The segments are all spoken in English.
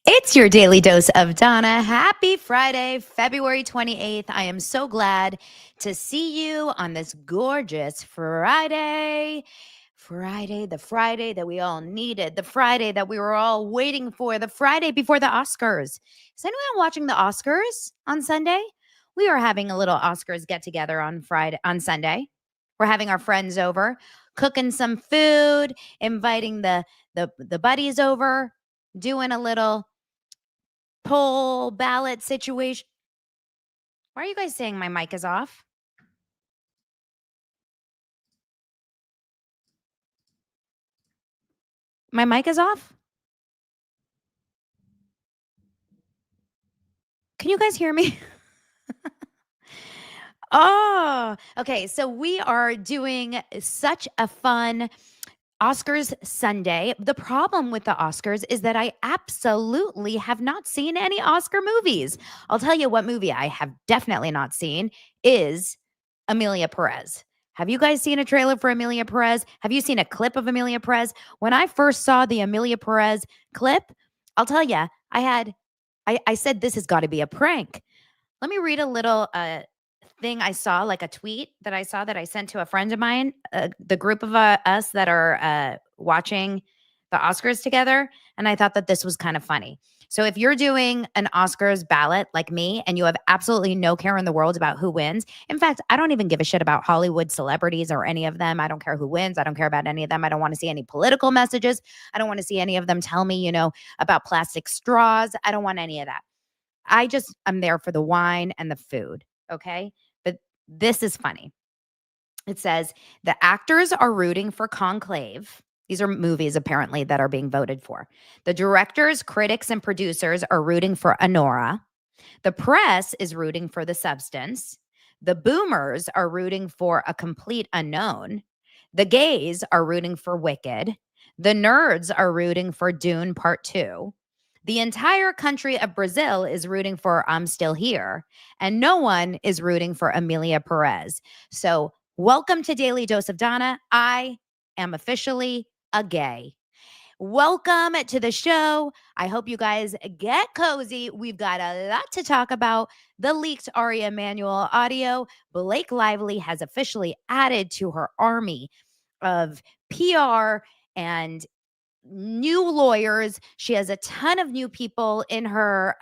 It's your daily dose of Donna. Happy Friday, February 28th. I am so glad to see you on this gorgeous Friday. The Friday that we all needed, the Friday that we were all waiting for, the Friday before the Oscars. Is anyone watching the Oscars on Sunday? We are having a little Oscars get together on Sunday. We're having our friends over, cooking some food, inviting the buddies over, doing a little poll ballot situation. Why are you guys saying my mic is off? My mic is off? Can you guys hear me? Oh, okay. So we are doing such a fun Oscars Sunday. The problem with the Oscars is that I absolutely have not seen any Oscar movies. I'll tell you what movie I have definitely not seen is Amelia Perez. Have you guys seen a trailer for Amelia Perez? Have you seen a clip of Amelia Perez? When I first saw the Amelia Perez clip, I'll tell you, I said this has got to be a prank. Let me read a little thing I saw, like a tweet that I saw that I sent to a friend of mine, the group of us that are watching the Oscars together. And I thought that this was kind of funny. So if you're doing an Oscars ballot like me and you have absolutely no care in the world about who wins, in fact, I don't even give a shit about Hollywood celebrities or any of them. I don't care who wins. I don't care about any of them. I don't want to see any political messages. I don't want to see any of them tell me, about plastic straws. I don't want any of that. I'm there for the wine and the food. Okay. But this is funny. It says the actors are rooting for Conclave. These are movies apparently that are being voted for. The directors, critics, and producers are rooting for Anora. The press is rooting for The Substance. The boomers are rooting for A Complete Unknown. The gays are rooting for Wicked. The nerds are rooting for Dune Part 2. The entire country of Brazil is rooting for I'm Still Here, and no one is rooting for Amelia Perez. So, welcome to Daily Dose of Donna. I am officially a gay. Welcome to the show. I hope you guys get cozy. We've got a lot to talk about. The leaked Ari Emanuel audio. Blake Lively has officially added to her army of PR and new lawyers. She has a ton of new people in her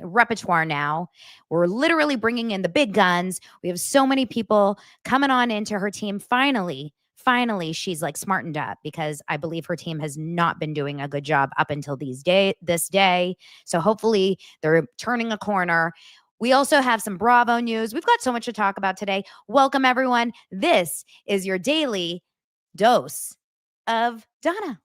repertoire now. We're literally bringing in the big guns. We have so many people coming on into her team. Finally, she's like smartened up because I believe her team has not been doing a good job up until this day. So hopefully they're turning a corner. We also have some Bravo news. We've got so much to talk about today. Welcome, everyone. This is your daily dose of Donna.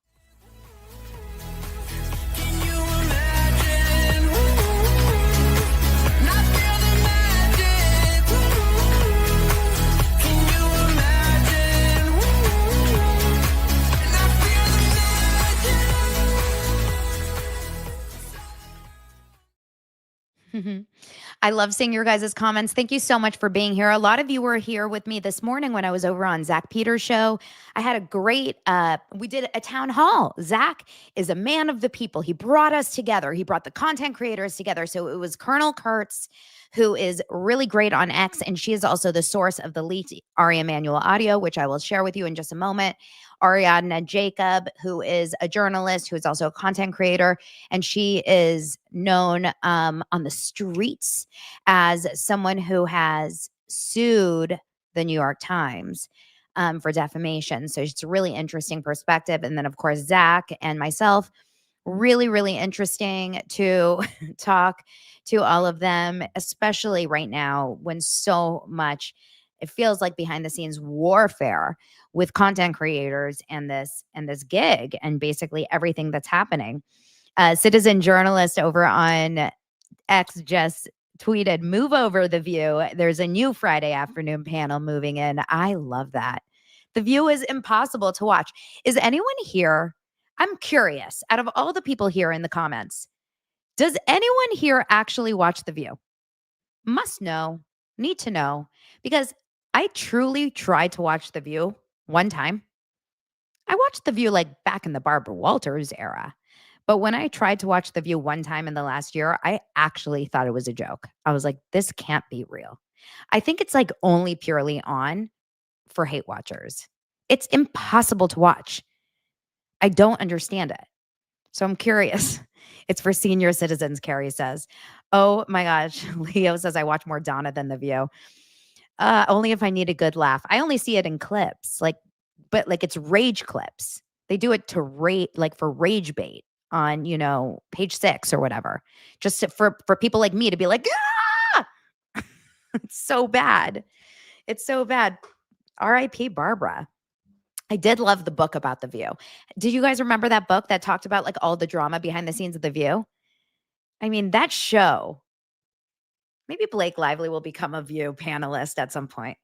I love seeing your guys' comments. Thank you so much for being here. A lot of you were here with me this morning when I was over on Zach Peters' show. I had a great, we did a town hall. Zach is a man of the people. He brought us together. He brought the content creators together. So it was Colonel Kurtz, who is really great on X, and she is also the source of the leaked Ari Emanuel audio, which I will share with you in just a moment. Ariadna Jacob, who is a journalist, who is also a content creator, and she is known on the streets as someone who has sued the New York Times for defamation. So it's a really interesting perspective. And then, of course, Zach and myself, really, really interesting to talk to all of them, especially right now when so much, it feels like behind the scenes warfare with content creators and this gig and basically everything that's happening. Citizen journalist over on X just tweeted, "Move over The View. There's a new Friday afternoon panel moving in." I love that. The View is impossible to watch. Is anyone here? I'm curious, out of all the people here in the comments, does anyone here actually watch The View? Must know, need to know, because I truly tried to watch The View one time. I watched The View like back in the Barbara Walters era, But when I tried to watch The View one time in the last year, I actually thought it was a joke. I was like, this can't be real. I think it's like only purely on for hate watchers. It's impossible to watch. I don't understand it. So I'm curious. It's for senior citizens, Carrie says. Oh my gosh. Leo says, I watch more Donna than The View. Only if I need a good laugh. I only see it in clips, but it's rage clips. They do it to rate, like for rage bait on, page 6 or whatever, just for people like me to be like, ah! It's so bad. It's so bad. R.I.P. Barbara. I did love the book about The View. Did you guys remember that book that talked about like all the drama behind the scenes of The View? I mean, that show, maybe Blake Lively will become a View panelist at some point.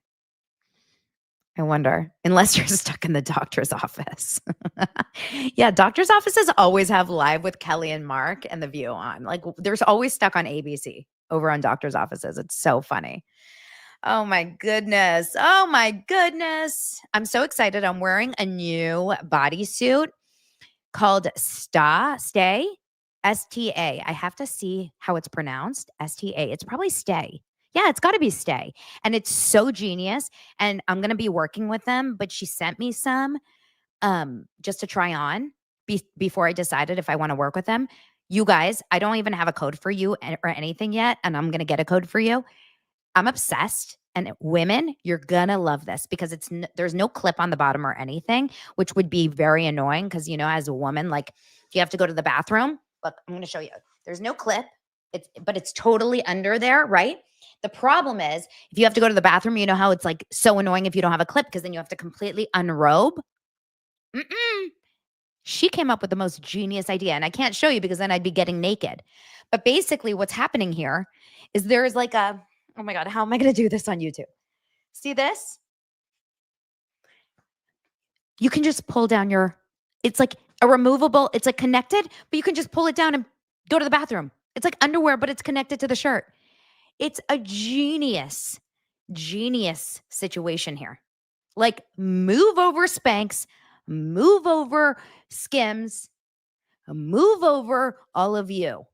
I wonder, unless you're stuck in the doctor's office. Yeah, doctor's offices always have Live with Kelly and Mark and The View on. Like, there's always stuck on ABC over on doctor's offices. It's so funny. Oh my goodness. Oh my goodness. I'm so excited. I'm wearing a new bodysuit called Stay, STA. I have to see how it's pronounced. STA. It's probably Stay. Yeah, it's got to be Stay. And it's so genius. And I'm going to be working with them, but she sent me some just to try on before I decided if I want to work with them. You guys, I don't even have a code for you or anything yet, and I'm going to get a code for you. I'm obsessed. And women, you're gonna love this because there's no clip on the bottom or anything, which would be very annoying because as a woman, like if you have to go to the bathroom, look, I'm gonna show you. There's no clip, but it's totally under there, right? The problem is if you have to go to the bathroom, you know how it's like so annoying if you don't have a clip because then you have to completely unrobe. She came up with the most genius idea, and I can't show you because then I'd be getting naked. But basically, what's happening here is there's like oh my God, how am I going to do this on YouTube? See this? You can just pull down it's like a removable, it's like connected, but you can just pull it down and go to the bathroom. It's like underwear, but it's connected to the shirt. It's a genius situation here. Like move over Spanx, move over Skims, move over all of you.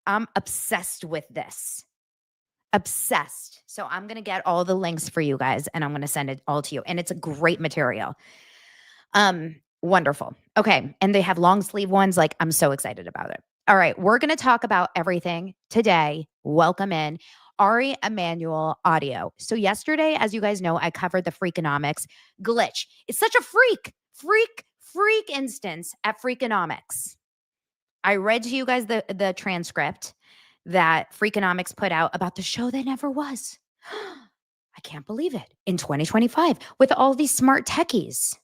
I'm obsessed with this. Obsessed. So I'm going to get all the links for you guys and I'm going to send it all to you. And it's a great material. Wonderful. Okay. And they have long sleeve ones. Like I'm so excited about it. All right. We're going to talk about everything today. Welcome in Ari Emanuel audio. So yesterday, as you guys know, I covered the Freakonomics glitch. It's such a freak instance at Freakonomics. I read to you guys the transcript that Freakonomics put out about the show that never was. I can't believe it. In 2025, with all these smart techies,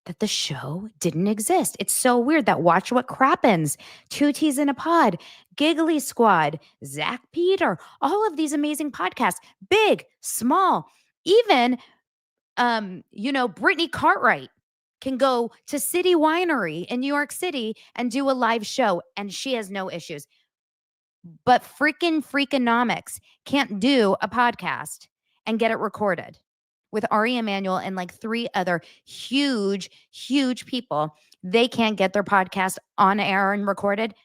that the show didn't exist. It's so weird that Watch What Crappens, Two Teas in a Pod, Giggly Squad, Zach Peter, all of these amazing podcasts, big, small, even, Brittany Cartwright can go to City Winery in New York City and do a live show, and she has no issues. But Freakonomics can't do a podcast and get it recorded with Ari Emanuel and like 3 other huge people. They can't get their podcast on air and recorded.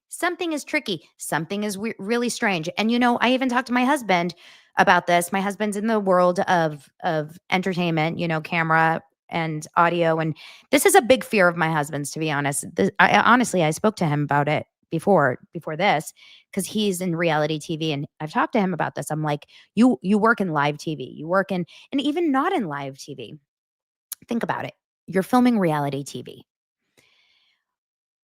Something is tricky. Something is really strange. And I even talked to my husband about this. My husband's in the world of entertainment, camera and audio, and this is a big fear of my husband's, to be honest. I spoke to him about it before this because he's in reality TV, and I've talked to him about this. I'm like, you work in live TV, you work in, and even not in live TV. Think about it. You're filming reality TV.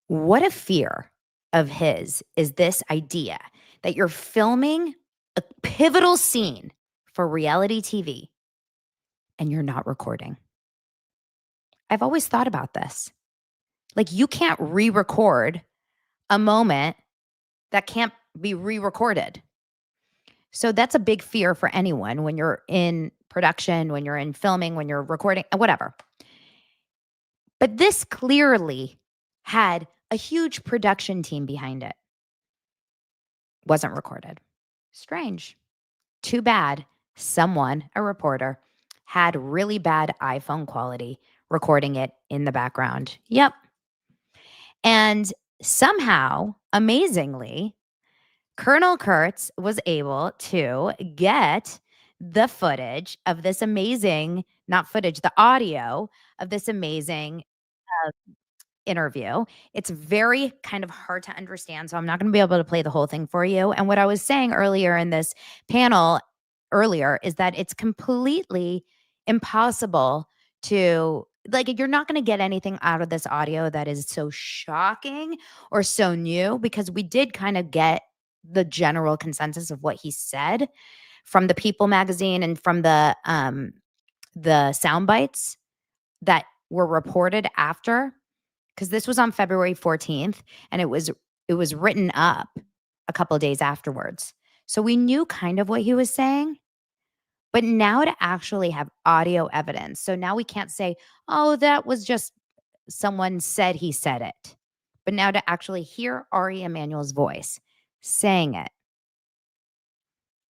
What a fear of his is this idea that you're filming a pivotal scene for reality TV and you're not recording. I've always thought about this. Like, you can't re-record a moment that can't be re-recorded. So that's a big fear for anyone when you're in production, when you're in filming, when you're recording, whatever. But this clearly had a huge production team behind it. Wasn't recorded. Strange. Too bad someone, a reporter, had really bad iPhone quality recording it in the background. Yep. And somehow, amazingly, Colonel Kurtz was able to get the footage of this amazing, not footage, the audio of this amazing interview. It's very kind of hard to understand, so I'm not going to be able to play the whole thing for you. And what I was saying earlier in this panel earlier is that it's completely impossible to like you're not going to get anything out of this audio that is so shocking or so new because we did kind of get the general consensus of what he said from the People magazine and from the sound bites that were reported after, because this was on February 14th and it was written up a couple of days afterwards. So we knew kind of what he was saying, but now to actually have audio evidence. So now we can't say, "Oh, that was just someone said he said it." But now to actually hear Ari Emanuel's voice saying it,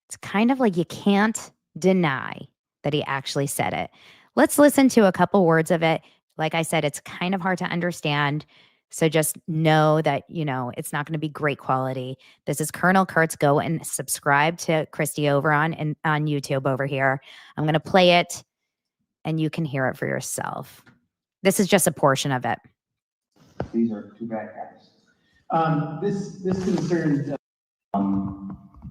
it's kind of like you can't deny that he actually said it. Let's listen to a couple words of it. Like I said, it's kind of hard to understand. So just know that, it's not going to be great quality. This is Colonel Kurtz. Go and subscribe to Christy over on YouTube over here. I'm going to play it and you can hear it for yourself. This is just a portion of it. These are two bad guys. This concerns,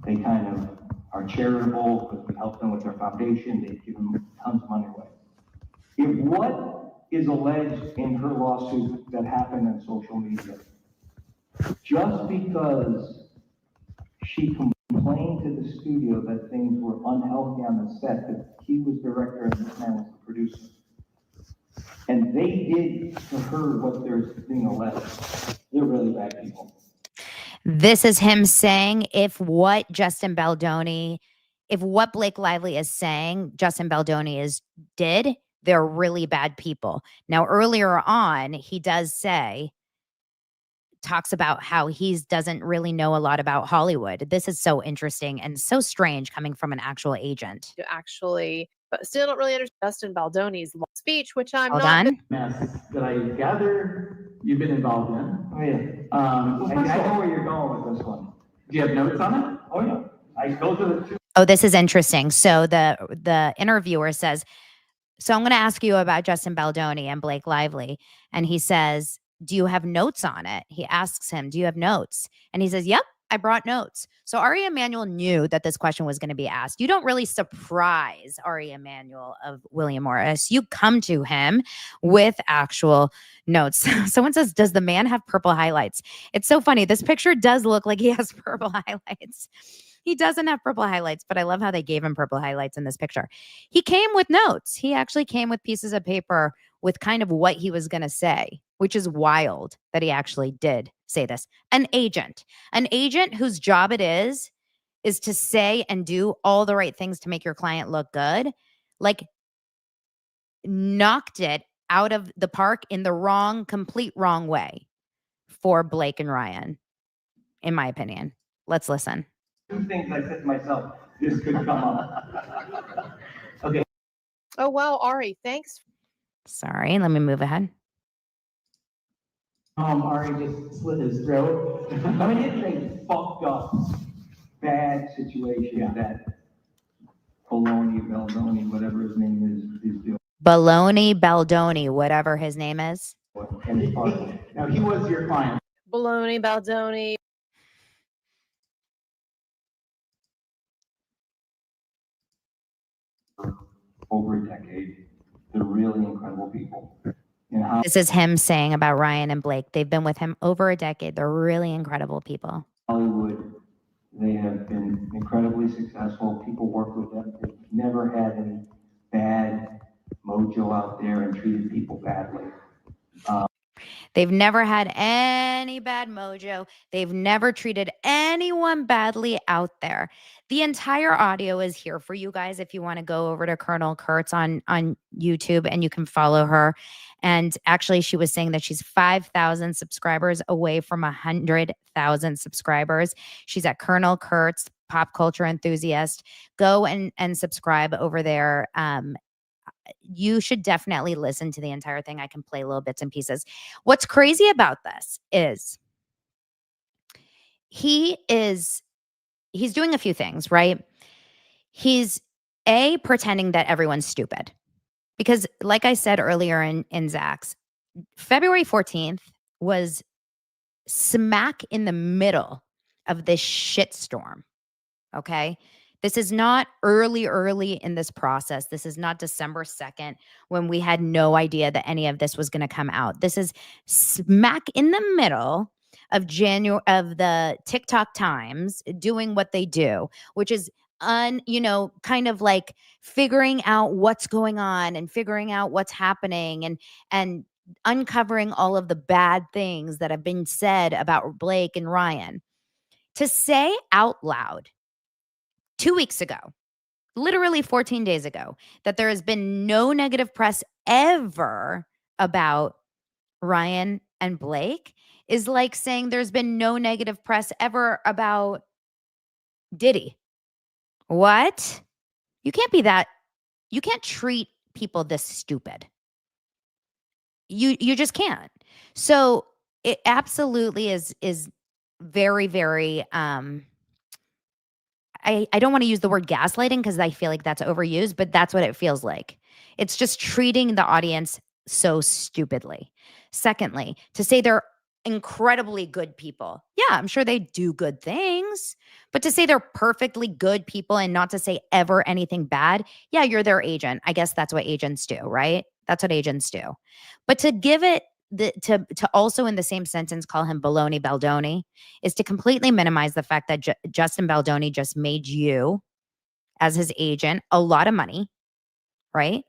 they kind of are charitable because we help them with their foundation. They give them tons of money away. If what is alleged in her lawsuit that happened on social media, just because she complained to the studio that things were unhealthy on the set, that he was director and this man was the producer, and they did to her what they're being alleged, they're really bad people. This is him saying if what Blake Lively is saying, Justin Baldoni did, they're really bad people. Now, earlier on, he talks about how he doesn't really know a lot about Hollywood. This is so interesting and so strange coming from an actual agent. But still don't really understand Justin Baldoni's speech, which I'm Hold not. on. Mess that I gather you've been involved in. Oh, yeah. I know where you're going with this one. Do you have notes on it? Oh, yeah. Those are the two. Oh, this is interesting. So the interviewer says, so I'm going to ask you about Justin Baldoni and Blake Lively. And he says, do you have notes on it? He asks him, do you have notes? And he says, yep, I brought notes. So Ari Emanuel knew that this question was going to be asked. You don't really surprise Ari Emanuel of William Morris. You come to him with actual notes. Someone says, does the man have purple highlights? It's so funny. This picture does look like he has purple highlights. He doesn't have purple highlights, but I love how they gave him purple highlights in this picture. He came with notes. He actually came with pieces of paper with kind of what he was going to say, which is wild that he actually did say this. An agent whose job it is to say and do all the right things to make your client look good, like knocked it out of the park in the complete wrong way for Blake and Ryan, in my opinion. Let's listen. Two things I said to myself, this could come up. Okay. Oh, wow, Ari, thanks. Sorry, let me move ahead. Ari just slit his throat. I mean, it's a fucked up, bad situation that Baldoni, whatever his name is doing. Baldoni, whatever his name is. Now, he was your client. Baldoni. Over a decade. They're really incredible people. This is him saying about Ryan and Blake. They've been with him over a decade. They're really incredible people. Hollywood, they have been incredibly successful. People work with them. They've never had any bad mojo out there and treated people badly. They've never had any bad mojo. They've never treated anyone badly out there. The entire audio is here for you guys if you want to go over to Colonel Kurtz on YouTube and you can follow her. And actually, she was saying that she's 5,000 subscribers away from 100,000 subscribers. She's at Colonel Kurtz, pop culture enthusiast. Go and subscribe over there. you should definitely listen to the entire thing. I can play little bits and pieces. What's crazy about this is he's doing a few things, right? He's pretending that everyone's stupid. Because like I said earlier in Zach's, February 14th was smack in the middle of this shitstorm. Okay. This is not early in this process. This is not December 2nd when we had no idea that any of this was going to come out. This is smack in the middle of the TikTok times doing what they do, which is kind of like figuring out what's going on and figuring out what's happening and uncovering all of the bad things that have been said about Blake and Ryan. To say out loud 2 weeks ago, literally 14 days ago, that there has been no negative press ever about Ryan and Blake is like saying there's been no negative press ever about Diddy. What? You can't be that. You can't treat people this stupid. You just can't. So it absolutely is very, very I don't want to use the word gaslighting because I feel like that's overused, but that's what it feels like. It's just treating the audience so stupidly. Secondly, to say they're incredibly good people. Yeah, I'm sure they do good things, but to say they're perfectly good people and not to say ever anything bad, yeah, you're their agent. I guess that's what agents do, right? That's what agents do. But to give it to also in the same sentence call him baloney Baldoni is to completely minimize the fact that Justin Baldoni just made you, as his agent, a lot of money, right?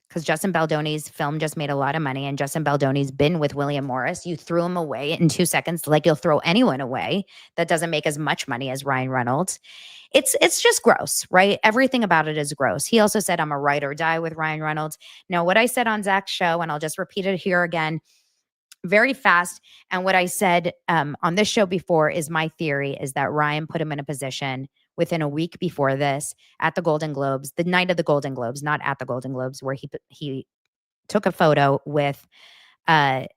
Because Justin Baldoni's film just made a lot of money, and Justin Baldoni's been with William Morris. You threw him away in 2 seconds, like you'll throw anyone away that doesn't make as much money as Ryan Reynolds. It's just gross, right? Everything about it is gross. He also said, I'm a ride or die with Ryan Reynolds. Now, what I said on Zach's show, and I'll just repeat it here again, very fast. And what I said on this show before is my theory is that Ryan put him in a position within a week before this at the Golden Globes, the night of the Golden Globes, not at the Golden Globes, where he took a photo with Brian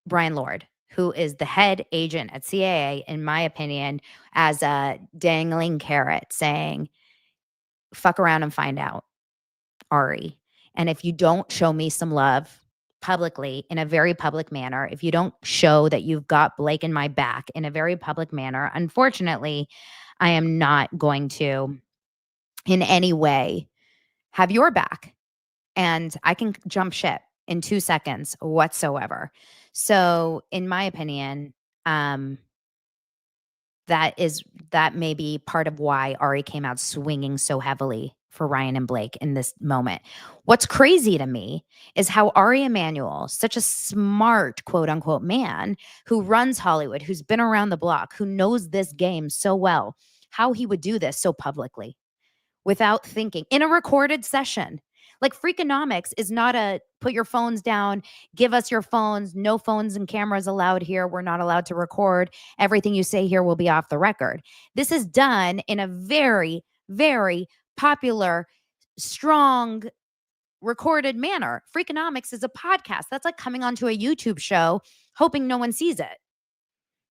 Lord, who is the head agent at CAA, in my opinion, as a dangling carrot saying, fuck around and find out, Ari. And if you don't show me some love publicly in a very public manner, if you don't show that you've got Blake in my back in a very public manner, unfortunately, I am not going to in any way have your back. And I can jump ship in 2 seconds whatsoever. So in my opinion, that may be part of why Ari came out swinging so heavily for Ryan and Blake in this moment. What's crazy to me is how Ari Emanuel, such a smart quote unquote man who runs Hollywood, who's been around the block, who knows this game so well, how he would do this so publicly without thinking in a recorded session. Like Freakonomics is not a put your phones down, give us your phones, no phones and cameras allowed here. We're not allowed to record. Everything you say here will be off the record. This is done in a very, very popular, strong, recorded manner. Freakonomics is a podcast. That's like coming onto a YouTube show, hoping no one sees it.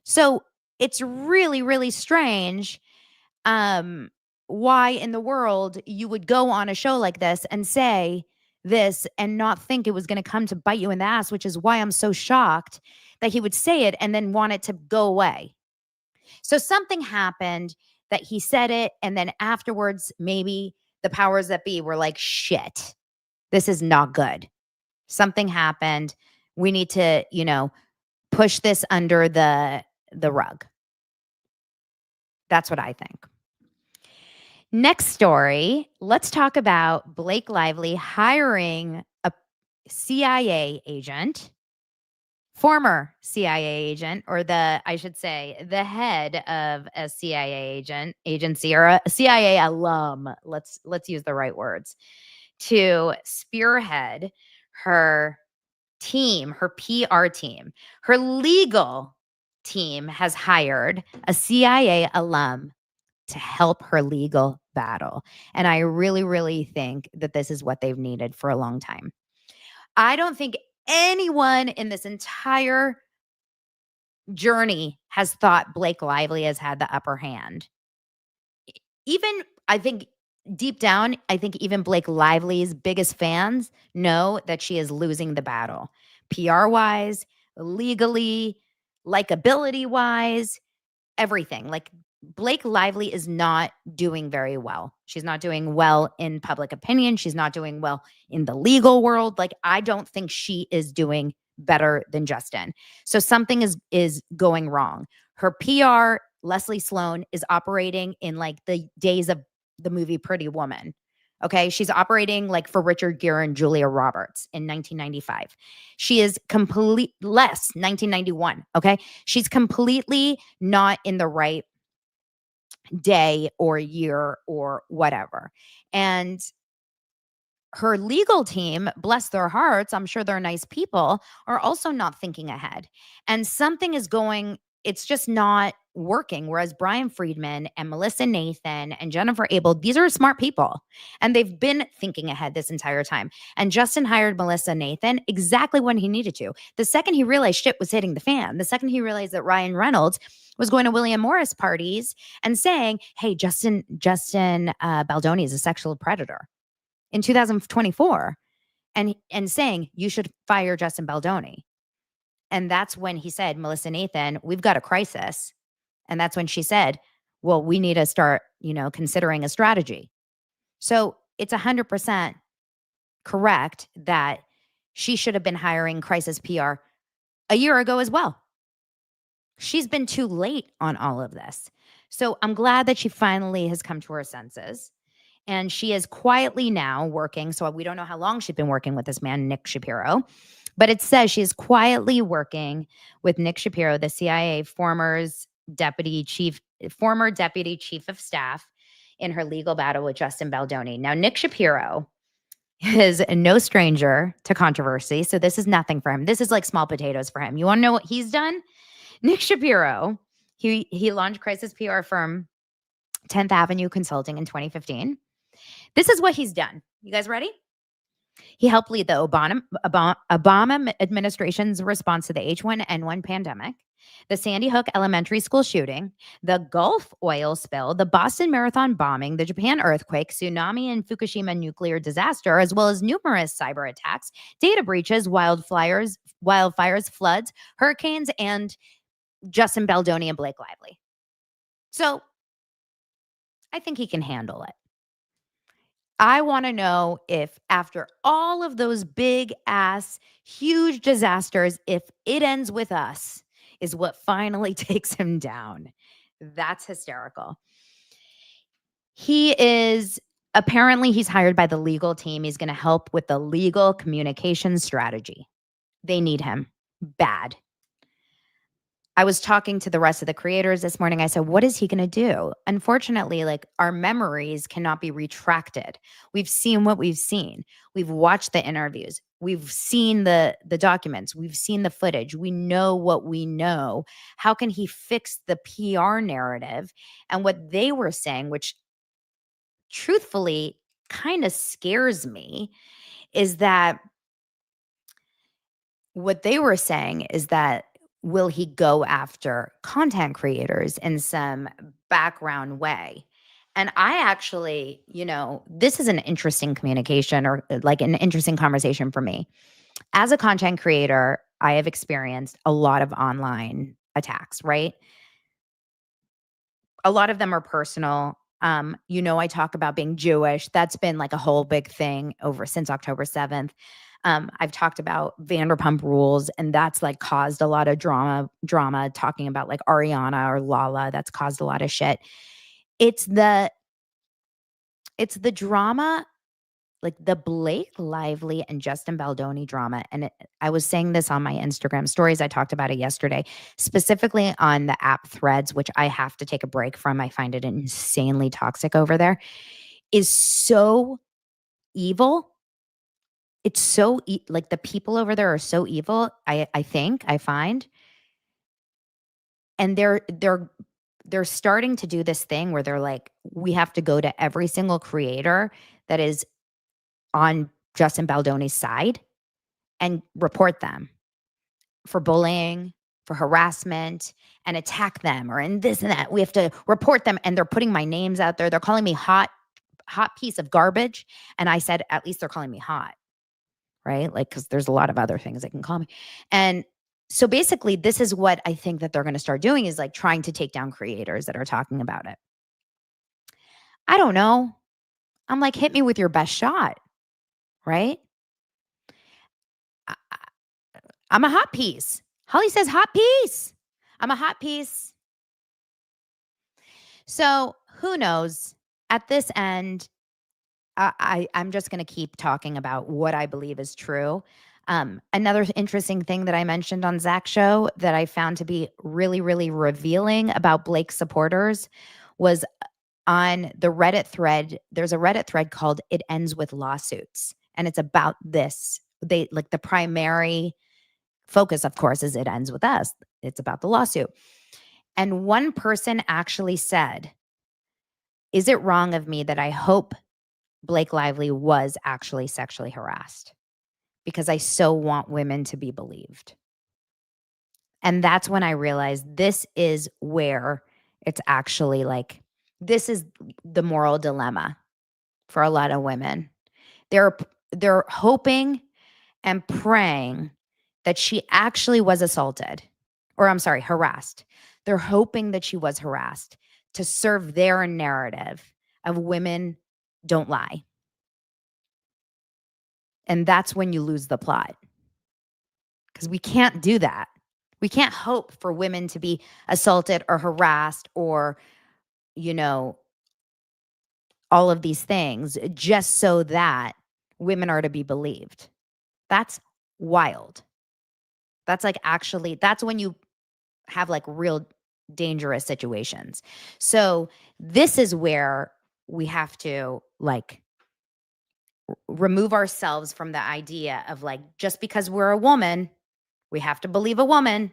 So it's really, really strange why in the world you would go on a show like this and say this and not think it was going to come to bite you in the ass, which is why I'm so shocked that he would say it and then want it to go away. So something happened that he said it, and then afterwards, maybe the powers that be were like, shit, this is not good. Something happened. We need to, push this under the rug. That's what I think. Next story, let's talk about Blake Lively hiring a CIA agent, former CIA agent, or I should say, the head of a CIA agency, or a CIA alum. Let's use the right words, to spearhead her team, her PR team. Her legal team has hired a CIA alum to help her legal battle. And I really, really think that this is what they've needed for a long time. I don't think anyone in this entire journey has thought Blake Lively has had the upper hand. Even, I think deep down, I think even Blake Lively's biggest fans know that she is losing the battle. PR wise, legally, likability wise, everything. Like Blake Lively is not doing very well. She's not doing well in public opinion. She's not doing well in the legal world. Like I don't think she is doing better than Justin. So something is going wrong. Her PR, Leslie Sloan, is operating in like the days of the movie Pretty Woman. Okay, she's operating like for Richard Gere and Julia Roberts in 1995. She is complete less 1991. Okay, she's completely not in the right day or year or whatever. And her legal team, bless their hearts, I'm sure they're nice people, are also not thinking ahead. And something is going, it's just not working. Whereas Brian Friedman and Melissa Nathan and Jennifer Abel, these are smart people and they've been thinking ahead this entire time. And Justin hired Melissa Nathan exactly when he needed to. The second he realized shit was hitting the fan, the second he realized that Ryan Reynolds was going to William Morris parties and saying, hey, Justin Baldoni is a sexual predator in 2024 and saying you should fire Justin Baldoni. And that's when he said, Melissa Nathan, we've got a crisis. And that's when she said, well, we need to start, considering a strategy. So it's 100% correct that she should have been hiring crisis PR a year ago as well. She's been too late on all of this. So I'm glad that she finally has come to her senses. And she is quietly now working. So we don't know how long she's been working with this man, Nick Shapiro. But it says she is quietly working with Nick Shapiro, the CIA former deputy chief of staff, in her legal battle with Justin Baldoni. Now, Nick Shapiro is no stranger to controversy. So this is nothing for him. This is like small potatoes for him. You want to know what he's done? Nick Shapiro, he launched crisis PR firm 10th Avenue Consulting in 2015. This is what he's done. You guys ready? He helped lead the Obama administration's response to the H1N1 pandemic, the Sandy Hook Elementary School shooting, the Gulf oil spill, the Boston Marathon bombing, the Japan earthquake, tsunami and Fukushima nuclear disaster, as well as numerous cyber attacks, data breaches, wildfires, floods, hurricanes, and Justin Baldoni and Blake Lively. So I think he can handle it. I want to know if after all of those big ass, huge disasters, if it ends with us is what finally takes him down. That's hysterical. He's hired by the legal team. He's going to help with the legal communication strategy. They need him bad. I was talking to the rest of the creators this morning. I said, what is he going to do? Unfortunately, like our memories cannot be retracted. We've seen what we've seen. We've watched the interviews. We've seen the documents. We've seen the footage. We know what we know. How can he fix the PR narrative? And what they were saying, which truthfully kind of scares me, is that what they were saying is that will he go after content creators in some background way? And I actually, this is an interesting communication or like an interesting conversation for me. As a content creator, I have experienced a lot of online attacks, right? A lot of them are personal. I talk about being Jewish. That's been like a whole big thing since October 7th. I've talked about Vanderpump Rules, and that's like caused a lot of drama talking about like Ariana or Lala. That's caused a lot of shit. It's the drama, like the Blake Lively and Justin Baldoni drama. And I was saying this on my Instagram stories. I talked about it yesterday, specifically on the app Threads, which I have to take a break from. I find it insanely toxic over there, is so evil. It's so like the people over there are so evil. I find, and they're they're starting to do this thing where they're like, we have to go to every single creator that is on Justin Baldoni's side and report them for bullying, for harassment, and attack them or in this and that. We have to report them, and they're putting my names out there. They're calling me hot piece of garbage. And I said, at least they're calling me hot, right? Like, because there's a lot of other things they can call me. And so basically, this is what I think that they're going to start doing, is like trying to take down creators that are talking about it. I don't know. I'm like, hit me with your best shot, right? I- I'm a hot piece. Holly says hot piece. I'm a hot piece. So who knows? At this end, I'm just going to keep talking about what I believe is true. Another interesting thing that I mentioned on Zach's show that I found to be really, really revealing about Blake's supporters was on the Reddit thread. There's a Reddit thread called "It Ends with Lawsuits," and it's about this. They like the primary focus, of course, is "It ends with us." It's about the lawsuit. And one person actually said, "Is it wrong of me that I hope Blake Lively was actually sexually harassed? Because I so want women to be believed." And that's when I realized this is where it's actually like, this is the moral dilemma for a lot of women. They're hoping and praying that she actually was assaulted, or I'm sorry, harassed. They're hoping that she was harassed to serve their narrative of women don't lie. And that's when you lose the plot. Because we can't do that. We can't hope for women to be assaulted or harassed or, you know, all of these things just so that women are to be believed. That's wild. That's like actually, that's when you have like real dangerous situations. So this is where we have to like remove ourselves from the idea of like, just because we're a woman, we have to believe a woman.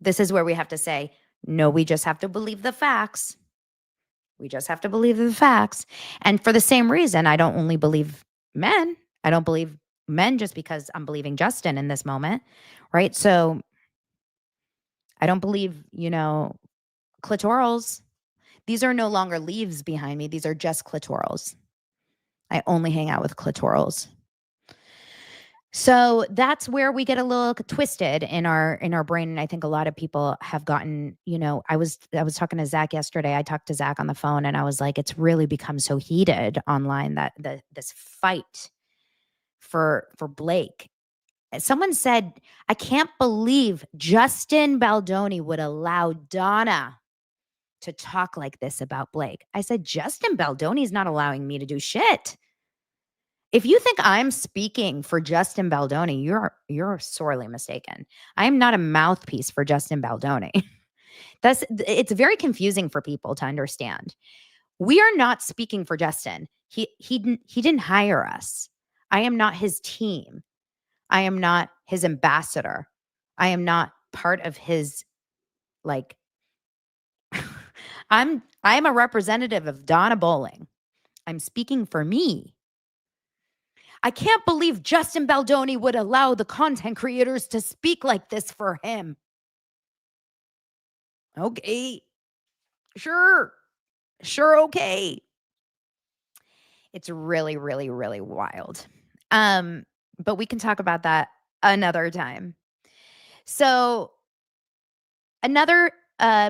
This is where we have to say, no, we just have to believe the facts. We just have to believe the facts. And for the same reason, I don't only believe men. I don't believe men just because I'm believing Justin in this moment, right? So I don't believe, clitorals. These are no longer leaves behind me. These are just clitorals. I only hang out with clitorals. So that's where we get a little twisted in our brain, and I think a lot of people have gotten. I was talking to Zach yesterday. I talked to Zach on the phone, and I was like, it's really become so heated online that this fight for Blake. Someone said, I can't believe Justin Baldoni would allow Donna to talk like this about Blake. I said, Justin Baldoni's not allowing me to do shit. If you think I'm speaking for Justin Baldoni, you're sorely mistaken. I am not a mouthpiece for Justin Baldoni. It's very confusing for people to understand. We are not speaking for Justin. He didn't hire us. I am not his team. I am not his ambassador. I am not part of his like I'm a representative of Donna Bowling. I'm speaking for me. I can't believe Justin Baldoni would allow the content creators to speak like this for him. Okay. Sure. Okay. It's really, really, really wild. But we can talk about that another time. So another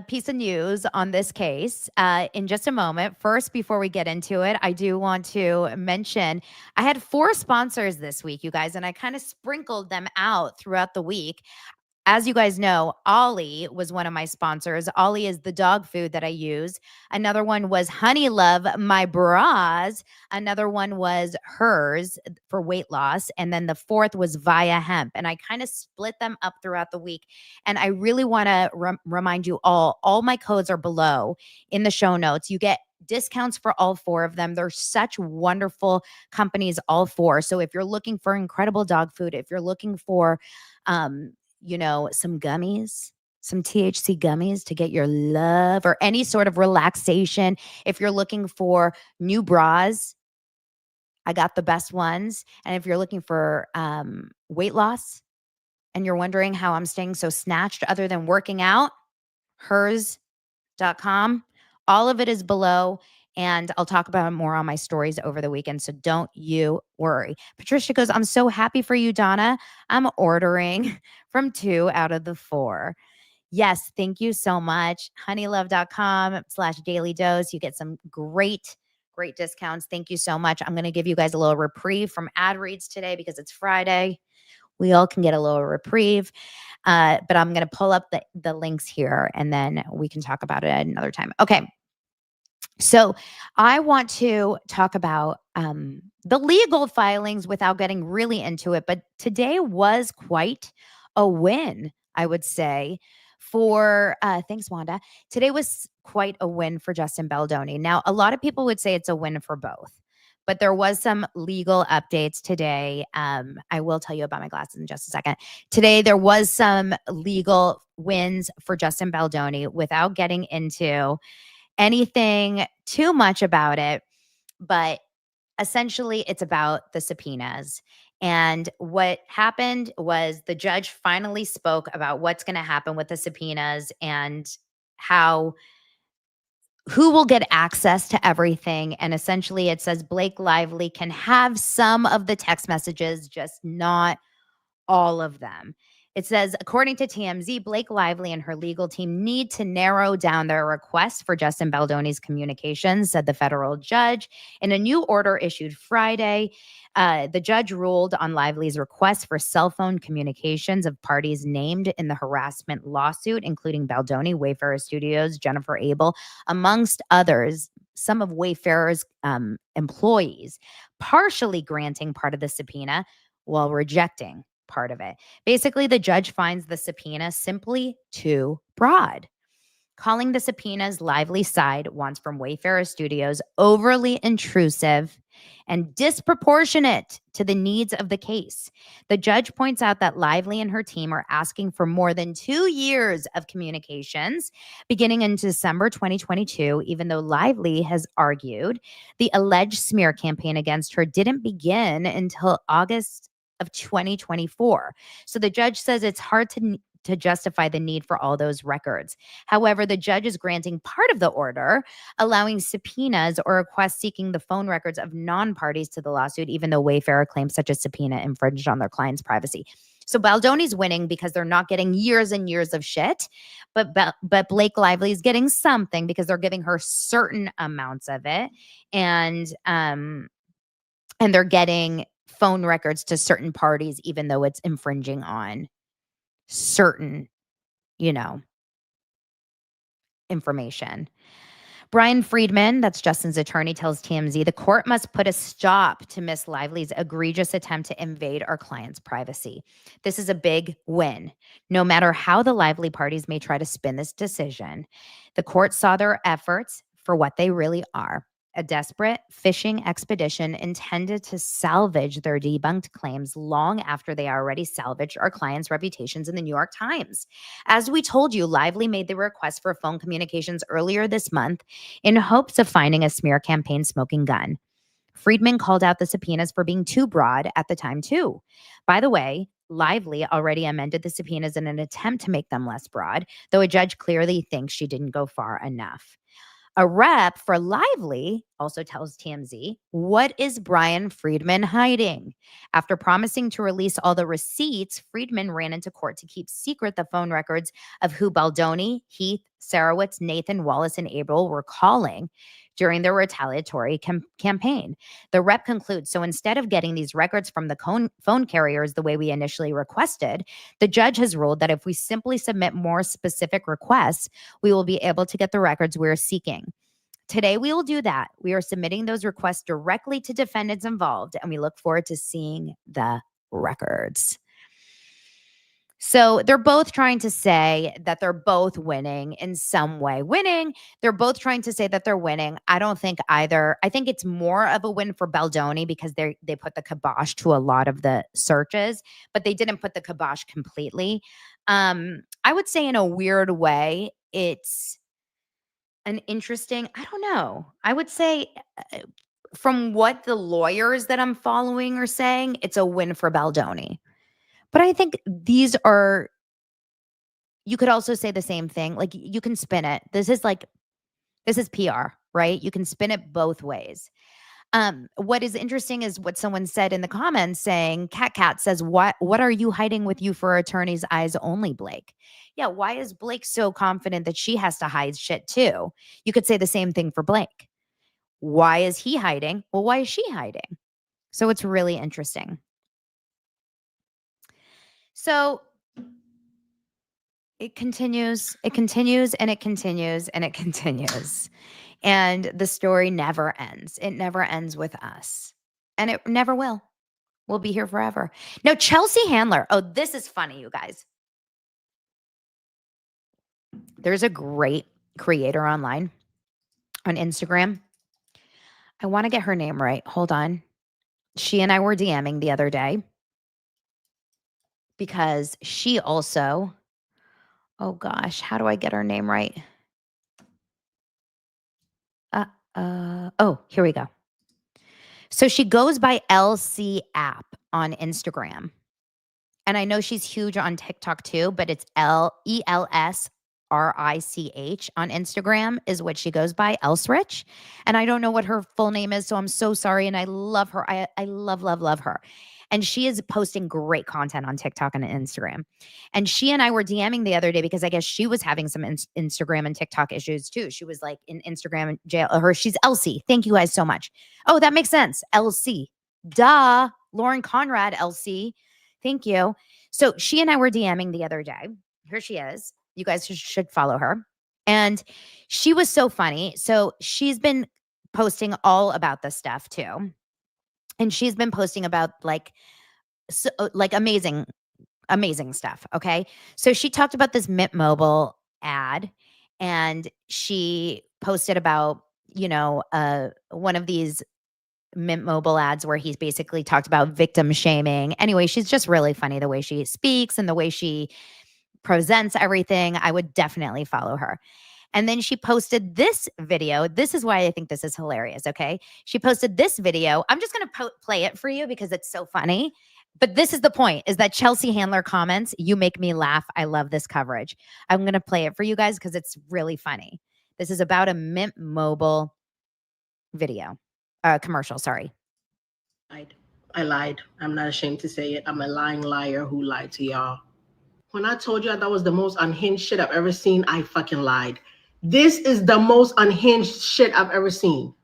piece of news on this case in just a moment. First, before we get into it, I do want to mention I had 4 sponsors this week, you guys, and I kind of sprinkled them out throughout the week. As you guys know, OLLIE was one of my sponsors. OLLIE is the dog food that I use. Another one was HONEYLOVE, my bras. Another one was hers for weight loss. And then the 4th was VIIA hemp. And I kind of split them up throughout the week. And I really want to remind you all my codes are below in the show notes. You get discounts for all 4 of them. They're such wonderful companies, all 4. So if you're looking for incredible dog food, if you're looking for, some gummies, some THC gummies to get your love or any sort of relaxation. If you're looking for new bras, I got the best ones. And if you're looking for weight loss and you're wondering how I'm staying so snatched other than working out, hers.com. All of it is below. And I'll talk about it more on my stories over the weekend. So don't you worry. Patricia goes, I'm so happy for you, Donna. I'm ordering from 2 out of the 4. Yes, thank you so much. honeylove.com/daily dose. You get some great discounts. Thank you so much. I'm going to give you guys a little reprieve from ad reads today because it's Friday. We all can get a little reprieve. But I'm going to pull up the links here and then we can talk about it at another time. Okay. So I want to talk about the legal filings without getting really into it. But today was quite a win, I would say, for thanks, Wanda. Today was quite a win for Justin Baldoni. Now, a lot of people would say it's a win for both, but there was some legal updates today. I will tell you about my glasses in just a second. Today, there was some legal wins for Justin Baldoni without getting into anything too much about it, but essentially it's about the subpoenas. And what happened was the judge finally spoke about what's going to happen with the subpoenas and who will get access to everything. And essentially it says Blake Lively can have some of the text messages, just not all of them. It says, according to TMZ, Blake Lively and her legal team need to narrow down their request for Justin Baldoni's communications, said the federal judge. In a new order issued Friday, the judge ruled on Lively's request for cell phone communications of parties named in the harassment lawsuit, including Baldoni, Wayfarer Studios, Jennifer Abel, amongst others, some of Wayfarer's employees, partially granting part of the subpoena while rejecting part of it. Basically, the judge finds the subpoena simply too broad, calling the subpoenas Lively side wants from Wayfarer Studios overly intrusive and disproportionate to the needs of the case. The judge points out that Lively and her team are asking for more than 2 years of communications beginning in December 2022, even though Lively has argued the alleged smear campaign against her didn't begin until August of 2024. So the judge says it's hard to justify the need for all those records. However, the judge is granting part of the order, allowing subpoenas or requests seeking the phone records of non-parties to the lawsuit, even though Wayfarer claims such a subpoena infringed on their client's privacy. So Baldoni's winning because they're not getting years and years of shit, but Blake Lively is getting something because they're giving her certain amounts of it, and they're getting phone records to certain parties, even though it's infringing on certain, information. Brian Friedman, that's Justin's attorney, tells TMZ the court must put a stop to Miss Lively's egregious attempt to invade our client's privacy. This is a big win. No matter how the Lively parties may try to spin this decision, the court saw their efforts for what they really are: a desperate fishing expedition intended to salvage their debunked claims long after they already salvaged our clients' reputations in the New York Times. As we told you, Lively made the request for phone communications earlier this month in hopes of finding a smear campaign smoking gun. Friedman called out the subpoenas for being too broad at the time, too. By the way, Lively already amended the subpoenas in an attempt to make them less broad, though a judge clearly thinks she didn't go far enough. A rep for Lively also tells TMZ, what is Brian Friedman hiding? After promising to release all the receipts, Friedman ran into court to keep secret the phone records of who Baldoni, Heath, Sarowitz, Nathan, Wallace, and Abel were calling during their retaliatory campaign. The rep concludes, so instead of getting these records from the phone carriers the way we initially requested, the judge has ruled that if we simply submit more specific requests, we will be able to get the records we're seeking. Today, we will do that. We are submitting those requests directly to defendants involved, and we look forward to seeing the records. So they're both trying to say that they're both winning in some way. They're both trying to say that they're winning. I don't think either. I think it's more of a win for Baldoni because they put the kibosh to a lot of the searches, but they didn't put the kibosh completely. I would say in a weird way, it's an interesting, I don't know. I would say from what the lawyers that I'm following are saying, it's a win for Baldoni. But I think these are, you could also say the same thing. Like you can spin it. This is PR, right? You can spin it both ways. What is interesting is what someone said in the comments saying, Cat says, what are you hiding with you for attorney's eyes only, Blake? Yeah, why is Blake so confident that she has to hide shit too? You could say the same thing for Blake. Why is he hiding? Well, why is she hiding? So it's really interesting. So it continues, and it continues, and it continues. And the story never ends. It never ends with us. And it never will. We'll be here forever. Now, Chelsea Handler. Oh, this is funny, you guys. There's a great creator online on Instagram. I want to get her name right. Hold on. She and I were DMing the other day because she also, oh gosh, how do I get her name right? Oh, here we go. So she goes by LC App on Instagram. And I know she's huge on TikTok too, but it's ELSRICH on Instagram is what she goes by, Elsrich. And I don't know what her full name is, so I'm so sorry. And I love her. I love her. And she is posting great content on TikTok and Instagram. And she and I were DMing the other day because I guess she was having some Instagram and TikTok issues too. She was like in Instagram jail. She's Elsie. Thank you guys so much. Oh, that makes sense. Elsie. Duh. Lauren Conrad, Elsie. Thank you. So she and I were DMing the other day. Here she is. You guys should follow her. And she was so funny. So she's been posting all about this stuff too. And she's been posting about like amazing stuff. Okay. So she talked about this Mint Mobile ad and she posted about, one of these Mint Mobile ads where he's basically talked about victim shaming. Anyway, she's just really funny the way she speaks and the way she presents everything. I would definitely follow her. And then she posted this video. This is why I think this is hilarious, okay? She posted this video. I'm just going to play it for you because it's so funny. But this is the point, is that Chelsea Handler comments, "You make me laugh. I love this coverage." I'm going to play it for you guys because it's really funny. This is about a Mint Mobile video. Commercial, sorry. I lied. I'm not ashamed to say it. I'm a lying liar who lied to y'all. When I told you that was the most unhinged shit I've ever seen, I fucking lied. This is the most unhinged shit I've ever seen.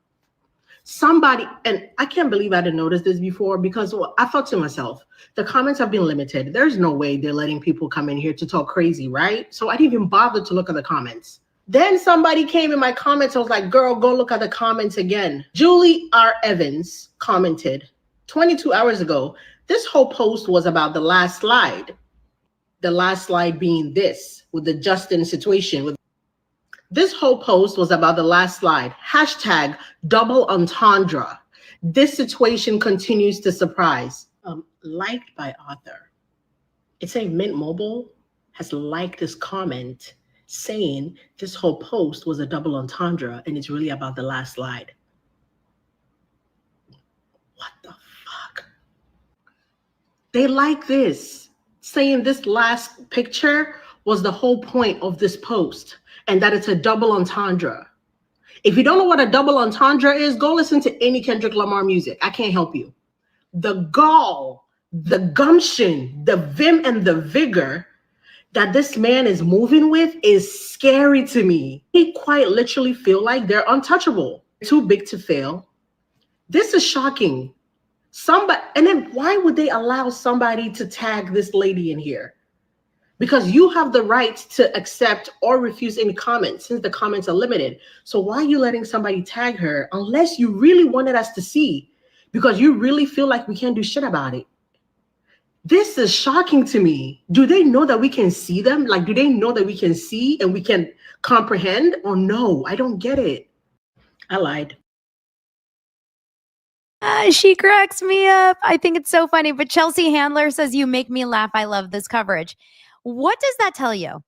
Somebody, and I can't believe I didn't notice this before because I thought to myself, the comments have been limited. There's no way they're letting people come in here to talk crazy, right? So I didn't even bother to look at the comments. Then somebody came in my comments. I was like, girl, go look at the comments again. Julie R. Evans commented 22 hours ago, this whole post was about the last slide. The last slide being this with the Justin situation. This whole post was about the last slide. Hashtag double entendre. This situation continues to surprise. Liked by author. It's saying Mint Mobile has liked this comment saying this whole post was a double entendre and it's really about the last slide. What the fuck? They like this, saying this last picture was the whole point of this post and that it's a double entendre. If you don't know what a double entendre is, go listen to any Kendrick Lamar music. I can't help you. The gall, the gumption, the vim and the vigor that this man is moving with is scary to me. He quite literally feel like they're untouchable, too big to fail. This is shocking. And then why would they allow somebody to tag this lady in here? Because you have the right to accept or refuse any comments since the comments are limited. So why are you letting somebody tag her unless you really wanted us to see? Because you really feel like we can't do shit about it. This is shocking to me. Do they know that we can see them? Like, do they know that we can see and we can comprehend? Or no, I don't get it. I lied. She cracks me up. I think it's so funny. But Chelsea Handler says, "You make me laugh. I love this coverage." What does that tell you?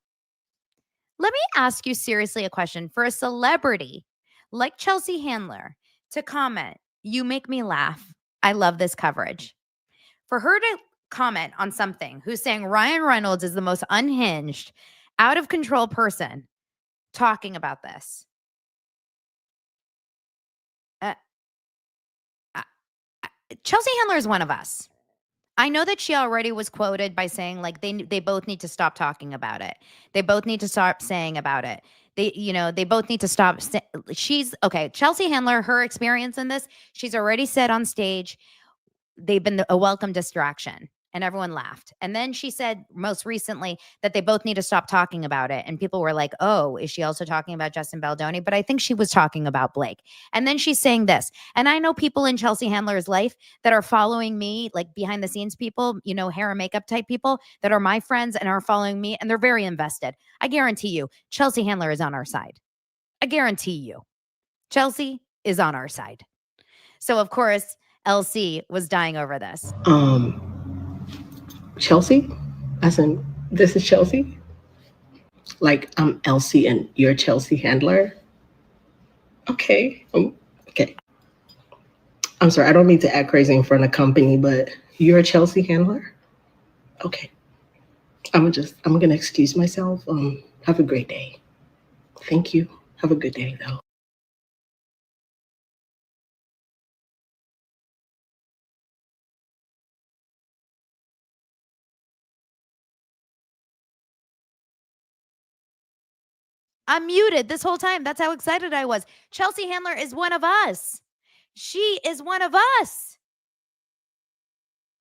Let me ask you seriously a question. For a celebrity like Chelsea Handler to comment, "You make me laugh. I love this coverage." For her to comment on something who's saying Ryan Reynolds is the most unhinged, out of control person talking about this. Uh, uh, Chelsea Handler is one of us. I know that she already was quoted by saying like they both need to stop talking about it. They both need to stop saying about it. They both need to stop. She's okay. Chelsea Handler, her experience in this, she's already said on stage, they've been a welcome distraction, and everyone laughed. And then she said most recently that they both need to stop talking about it. And people were like, oh, is she also talking about Justin Baldoni? But I think she was talking about Blake. And then she's saying this. And I know people in Chelsea Handler's life that are following me, like behind the scenes people, hair and makeup type people that are my friends and are following me, and they're very invested. I guarantee you, Chelsea Handler is on our side. I guarantee you, Chelsea is on our side. So, of course, LC was dying over this. Chelsea, as in, this is Chelsea. Like, I'm Elsie and you're Chelsea Handler. Okay. Okay. I'm sorry, I don't mean to act crazy in front of company, but you're a Chelsea Handler? Okay. I'm gonna excuse myself. Have a great day. Thank you. Have a good day though. I'm muted this whole time. That's how excited I was. Chelsea Handler is one of us. She is one of us.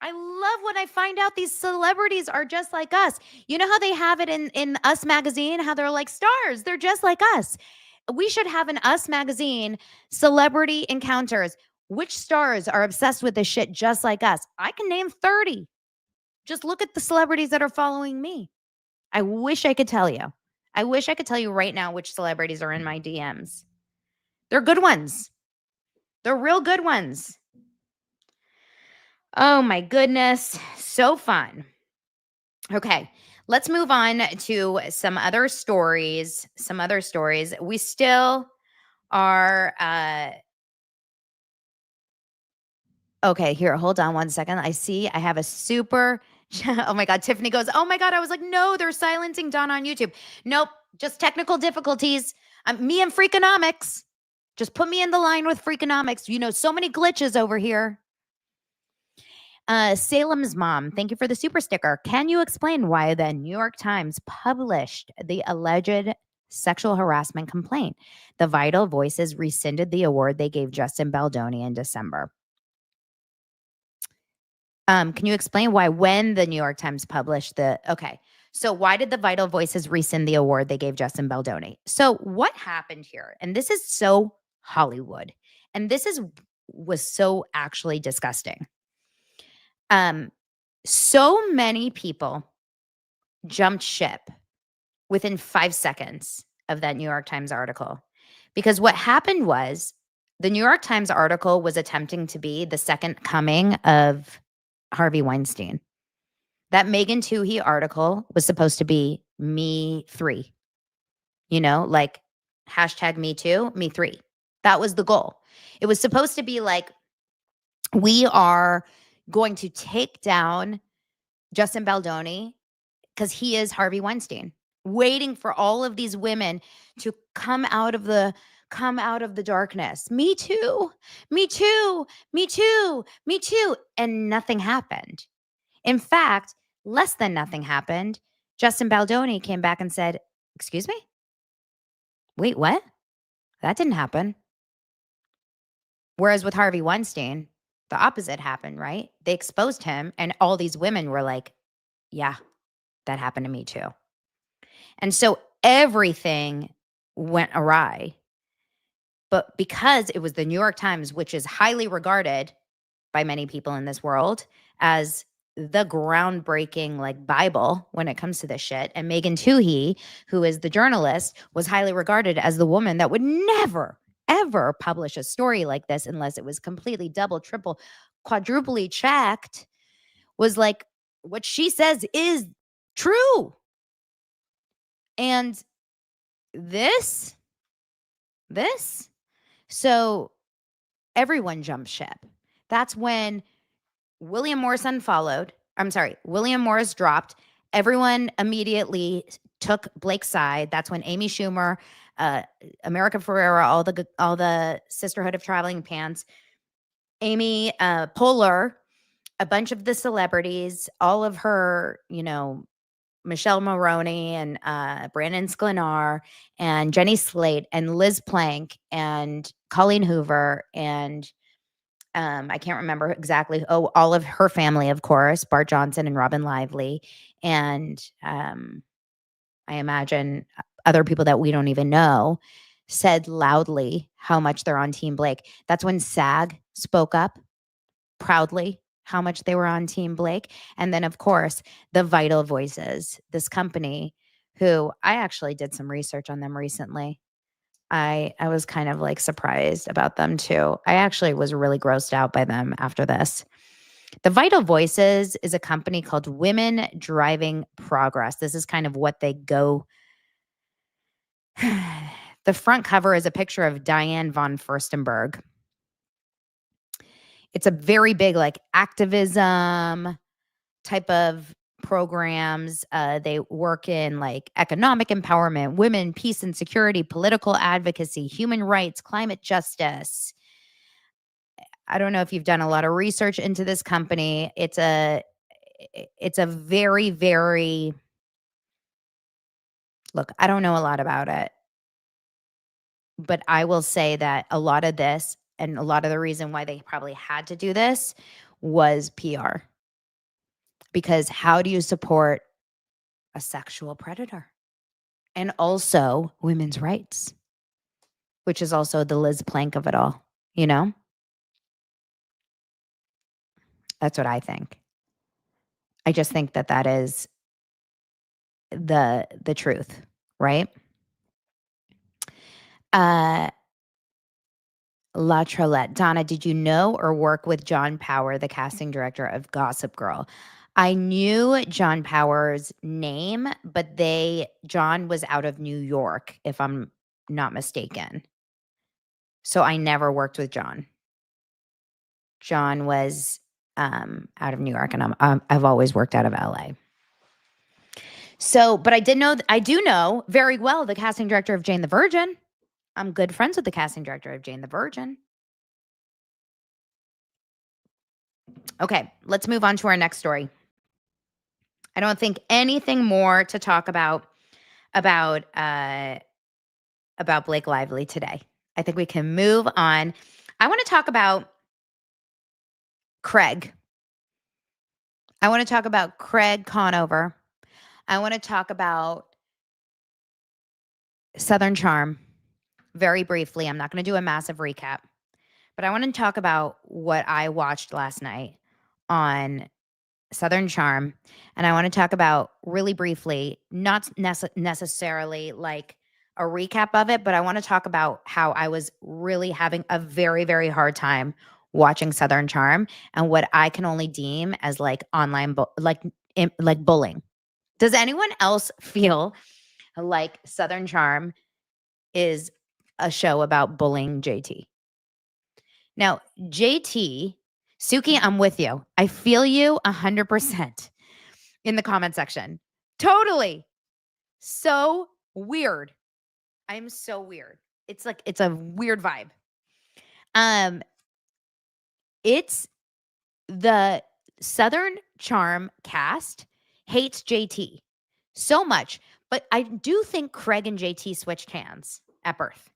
I love when I find out these celebrities are just like us. You know how they have it in Us magazine, how they're like stars. They're just like us. We should have an Us magazine, celebrity encounters. Which stars are obsessed with this shit just like us? I can name 30. Just look at the celebrities that are following me. I wish I could tell you. I wish I could tell you right now which celebrities are in my DMs. They're good ones. They're real good ones. Oh my goodness. So fun. Okay, let's move on to some other stories. We still are okay, here, hold on one second. I have a super oh my God, Tiffany goes, oh my God. I was like, no, they're silencing Dawn on YouTube. Nope, just technical difficulties. Me and Freakonomics. Just put me in the line with Freakonomics. So many glitches over here. Salem's mom, thank you for the super sticker. Can you explain why the New York Times published the alleged sexual harassment complaint? The Vital Voices rescinded the award they gave Justin Baldoni in December. Can you explain why when the New York Times published so why did the Vital Voices rescind the award they gave Justin Baldoni? So what happened here? And this is so Hollywood. And was so actually disgusting. So many people jumped ship within 5 seconds of that New York Times article. Because what happened was the New York Times article was attempting to be the second coming of Harvey Weinstein. That Megan Twohey article was supposed to be me 3. Like hashtag me too, me 3. That was the goal. It was supposed to be like, we are going to take down Justin Baldoni because he is Harvey Weinstein, waiting for all of these women to come out of the darkness. Me too, me too, me too, me too. And nothing happened. In fact, less than nothing happened. Justin Baldoni came back and said, excuse me? Wait, what? That didn't happen. Whereas with Harvey Weinstein, the opposite happened, right? They exposed him and all these women were like, yeah, that happened to me too. And so everything went awry. But because it was the New York Times, which is highly regarded by many people in this world as the groundbreaking Bible when it comes to this shit, and Megan Twohey, who is the journalist, was highly regarded as the woman that would never ever publish a story like this unless it was completely double, triple, quadruply checked, was like, what she says is true. And this, so everyone jumped ship. That's when William Morris William Morris dropped. Everyone immediately took Blake's side. That's when Amy Schumer, America Ferrera, all the Sisterhood of Traveling Pants, Amy Poehler, a bunch of the celebrities, all of her, Michelle Maroney and Brandon Sklenar and Jenny Slate and Liz Plank and Colleen Hoover and I can't remember exactly. Oh, all of her family, of course, Bart Johnson and Robin Lively. And I imagine other people that we don't even know said loudly how much they're on Team Blake. That's when SAG spoke up proudly how much they were on Team Blake. And then, of course, the Vital Voices, this company who I actually did some research on them recently. I was kind of like surprised about them too. I actually was really grossed out by them after this. The Vital Voices is a company called Women Driving Progress. This is kind of what they go. The front cover is a picture of Diane von Furstenberg. It's a very big like activism type of programs. They work in like economic empowerment, women, peace and security, political advocacy, human rights, climate justice. I don't know if you've done a lot of research into this company. It's a very, very, look, I don't know a lot about it, but I will say that a lot of this and a lot of the reason why they probably had to do this was PR. Because how do you support a sexual predator? And also women's rights, which is also the Liz Plank of it all, That's what I think. I just think that that is the truth, right? La Trolette. Donna, did you know or work with John Power, the casting director of Gossip Girl? I knew John Power's name, but John was out of New York, if I'm not mistaken. So I never worked with John. John was out of New York, and I've always worked out of LA. So, but I do know very well the casting director of Jane the Virgin. I'm good friends with the casting director of Jane the Virgin. Okay, let's move on to our next story. I don't think anything more to talk about Blake Lively today. I think we can move on. I want to talk about Craig. I want to talk about Craig Conover. I want to talk about Southern Charm very briefly. I'm not going to do a massive recap, but I want to talk about what I watched last night on Southern Charm. And I want to talk about really briefly, not necessarily like a recap of it, but I want to talk about how I was really having a very, very hard time watching Southern Charm and what I can only deem as like online, like bullying. Does anyone else feel like Southern Charm is a show about bullying JT? Now, JT, Suki, I'm with you. I feel you 100% in the comment section. Totally. So weird. I'm so weird. It's like, it's a weird vibe. It's the Southern Charm cast hates JT so much, but I do think Craig and JT switched hands at birth.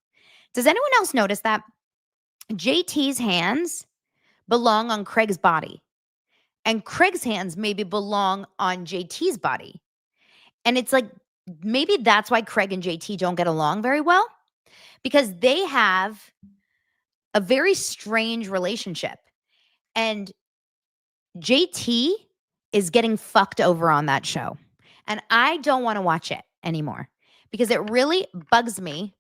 Does anyone else notice that? JT's hands belong on Craig's body, and Craig's hands maybe belong on JT's body. And it's like, maybe that's why Craig and JT don't get along very well, because they have a very strange relationship. And JT is getting fucked over on that show. And I don't want to watch it anymore because it really bugs me.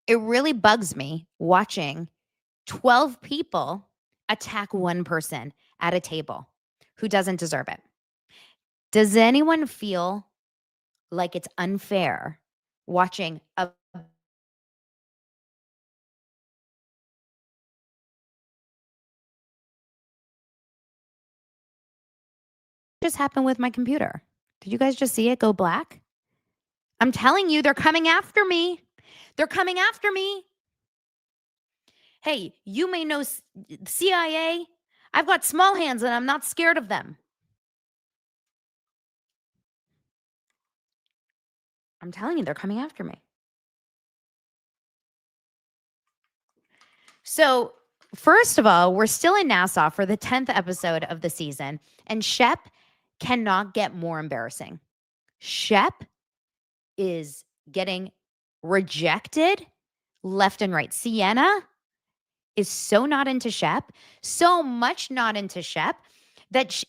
It really bugs me watching 12 people attack one person at a table who doesn't deserve it. Does anyone feel like it's unfair watching a just happened with my computer. Did you guys just see it go black? I'm telling you, they're coming after me. They're coming after me. Hey, you may know CIA. I've got small hands and I'm not scared of them. I'm telling you, they're coming after me. So, first of all, we're still in Nassau for the 10th episode of the season, and Shep cannot get more embarrassing. Shep is getting rejected left and right. Sienna is so not into Shep, so much not into Shep that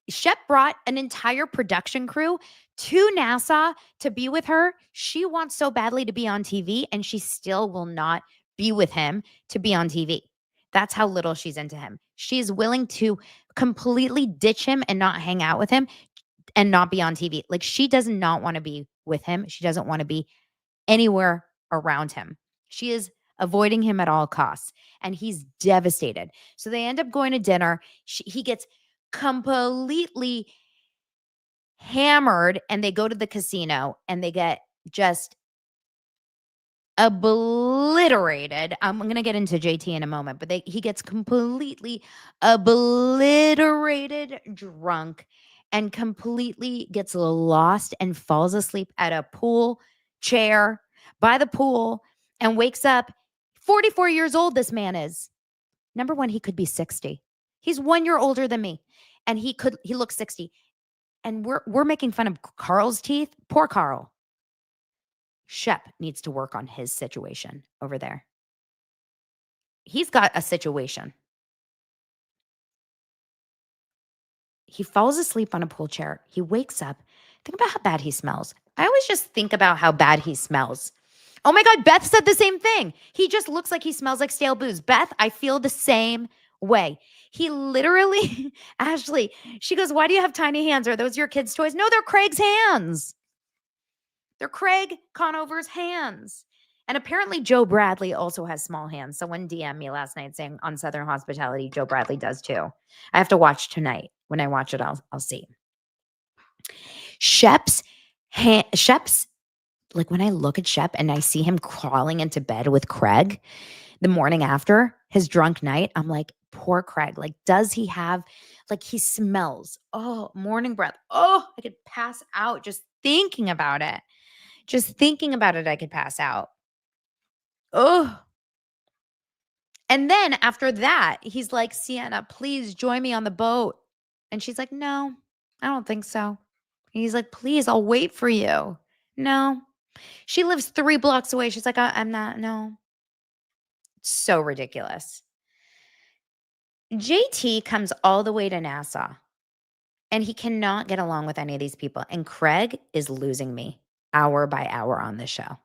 Shep brought an entire production crew to Nassau to be with her. She wants so badly to be on TV, and she still will not be with him to be on TV. That's how little she's into him. She's willing to completely ditch him and not hang out with him and not be on TV. Like, she does not want to be with him. She doesn't want to be anywhere around him. She is avoiding him at all costs, and he's devastated. So they end up going to dinner. He gets completely hammered, and they go to the casino and they get just obliterated. I'm going to get into JT in a moment, but he gets completely obliterated drunk and completely gets lost and falls asleep at a pool chair by the pool and wakes up 44 years old. This man is. Number one, he could be 60. He's 1 year older than me, and he looks 60. And we're making fun of Carl's teeth. Poor Carl. Shep needs to work on his situation over there. He's got a situation. He falls asleep on a pool chair. He wakes up. Think about how bad he smells. I always just think about how bad he smells. Oh my God, Beth said the same thing. He just looks like he smells like stale booze. Beth, I feel the same way. He literally, Ashley, she goes, why do you have tiny hands? Are those your kids' toys? No, they're Craig's hands. They're Craig Conover's hands. And apparently Joe Bradley also has small hands. Someone DM'd me last night saying on Southern Hospitality, Joe Bradley does too. I have to watch tonight. When I watch it, I'll see. Shep's, like when I look at Shep and I see him crawling into bed with Craig the morning after his drunk night, I'm like, poor Craig. Like, does he have, like, he smells, oh, morning breath. Oh, I could pass out just thinking about it. Just thinking about it, I could pass out. Oh. And then after that, he's like, Sienna, please join me on the boat. And she's like, no, I don't think so. And he's like, please, I'll wait for you. No. She lives 3 blocks away. She's like, I'm not, no. So ridiculous. JT comes all the way to Nassau, and he cannot get along with any of these people. And Craig is losing me hour by hour on this show.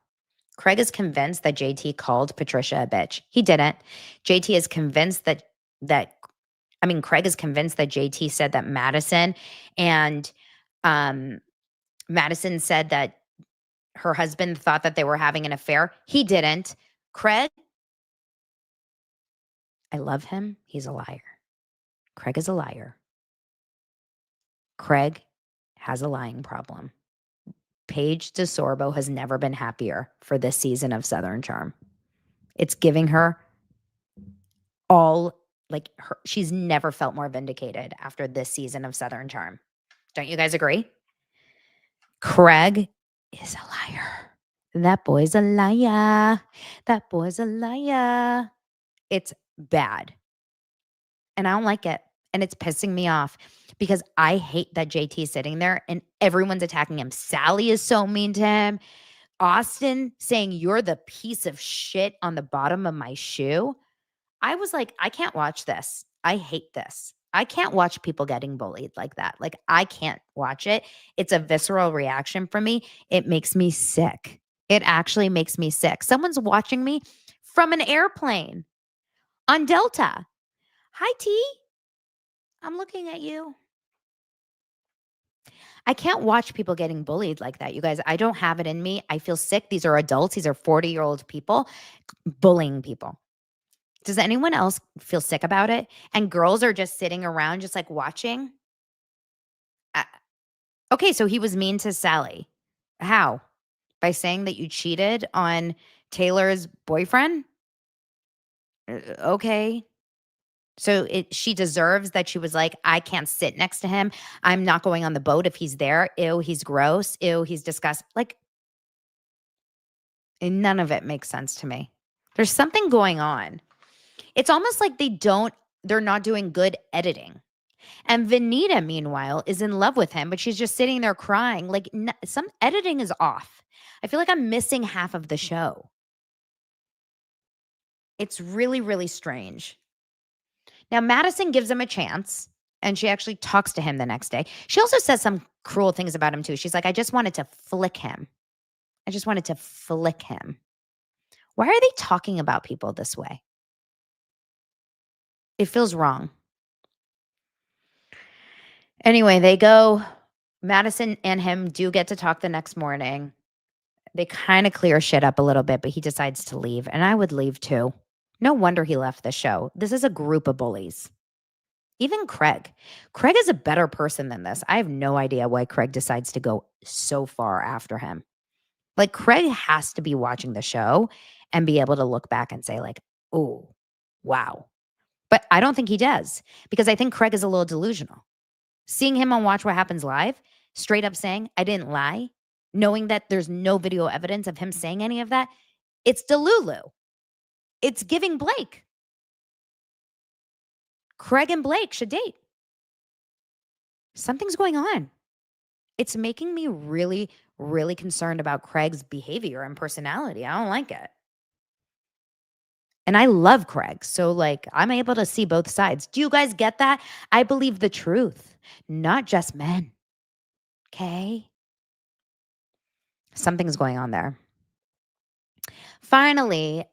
Craig is convinced that JT called Patricia a bitch. He didn't. JT is convinced Craig is convinced that JT said that Madison said that her husband thought that they were having an affair. He didn't. Craig, I love him. He's a liar. Craig is a liar. Craig has a lying problem. Paige DeSorbo has never been happier for this season of Southern Charm. It's giving her all, like, she's never felt more vindicated after this season of Southern Charm. Don't you guys agree? Craig is a liar. That boy's a liar. That boy's a liar. It's bad. And I don't like it. And it's pissing me off because I hate that JT is sitting there and everyone's attacking him. Sally is so mean to him. Austin saying, you're the piece of shit on the bottom of my shoe. I was like, I can't watch this. I hate this. I can't watch people getting bullied like that. Like, I can't watch it. It's a visceral reaction from me. It makes me sick. It actually makes me sick. Someone's watching me from an airplane on Delta. Hi, T. I'm looking at you. I can't watch people getting bullied like that, you guys. I don't have it in me. I feel sick. These are adults. These are 40-year-old people bullying people. Does anyone else feel sick about it? And girls are just sitting around just like watching? Okay, so he was mean to Sally. How? By saying that you cheated on Taylor's boyfriend? Okay. So she deserves that she was like, I can't sit next to him. I'm not going on the boat if he's there. Ew, he's gross. Ew, he's disgusting. Like, and none of it makes sense to me. There's something going on. It's almost like they're not doing good editing. And Vanita, meanwhile, is in love with him, but she's just sitting there crying. Like, some editing is off. I feel like I'm missing half of the show. It's really, really strange. Now, Madison gives him a chance, and she actually talks to him the next day. She also says some cruel things about him, too. She's like, I just wanted to flick him. I just wanted to flick him. Why are they talking about people this way? It feels wrong. Anyway, Madison and him do get to talk the next morning. They kind of clear shit up a little bit, but he decides to leave, and I would leave too. No wonder he left the show. This is a group of bullies. Even Craig. Craig is a better person than this. I have no idea why Craig decides to go so far after him. Like, Craig has to be watching the show and be able to look back and say like, oh, wow. But I don't think he does, because I think Craig is a little delusional. Seeing him on Watch What Happens Live, straight up saying, I didn't lie, knowing that there's no video evidence of him saying any of that, it's Delulu. It's giving Blake. Craig and Blake should date. Something's going on. It's making me really, really concerned about Craig's behavior and personality. I don't like it. And I love Craig. So, like, I'm able to see both sides. Do you guys get that? I believe the truth, not just men. Okay? Something's going on there. Finally,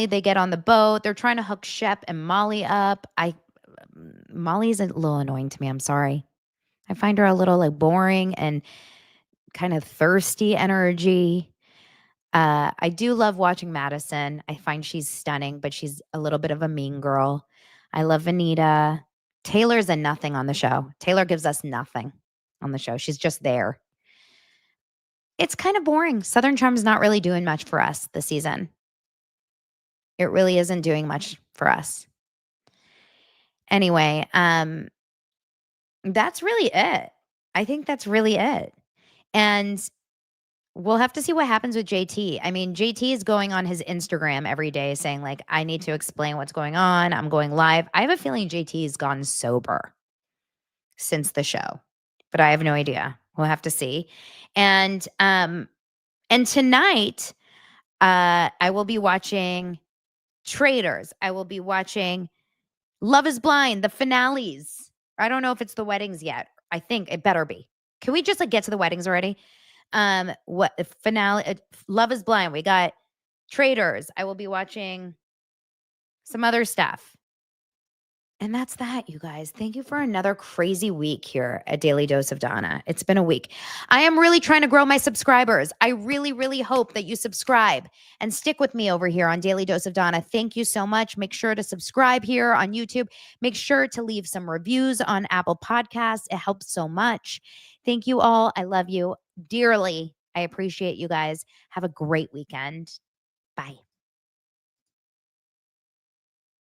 they get on the boat. They're trying to hook Shep and Molly up. Molly's a little annoying to me. I'm sorry. I find her a little like boring and kind of thirsty energy. I do love watching Madison. I find she's stunning, but she's a little bit of a mean girl. I love Vanita. Taylor's a nothing on the show. Taylor gives us nothing on the show. She's just there. It's kind of boring. Southern Charm's not really doing much for us this season. It really isn't doing much for us. Anyway, that's really it. I think that's really it. And we'll have to see what happens with JT. I mean, JT is going on his Instagram every day saying, like, I need to explain what's going on. I'm going live. I have a feeling JT has gone sober since the show, but I have no idea. We'll have to see. And tonight, I will be watching Traitors. I will be watching Love is Blind, the finales. I don't know if it's the weddings yet. I think it better be. Can we just like get to the weddings already? What the finale? Love is Blind. We got Traitors. I will be watching some other stuff. And that's that, you guys. Thank you for another crazy week here at Daily Dose of Donna. It's been a week. I am really trying to grow my subscribers. I really, really hope that you subscribe and stick with me over here on Daily Dose of Donna. Thank you so much. Make sure to subscribe here on YouTube. Make sure to leave some reviews on Apple Podcasts. It helps so much. Thank you all. I love you dearly. I appreciate you guys. Have a great weekend. Bye.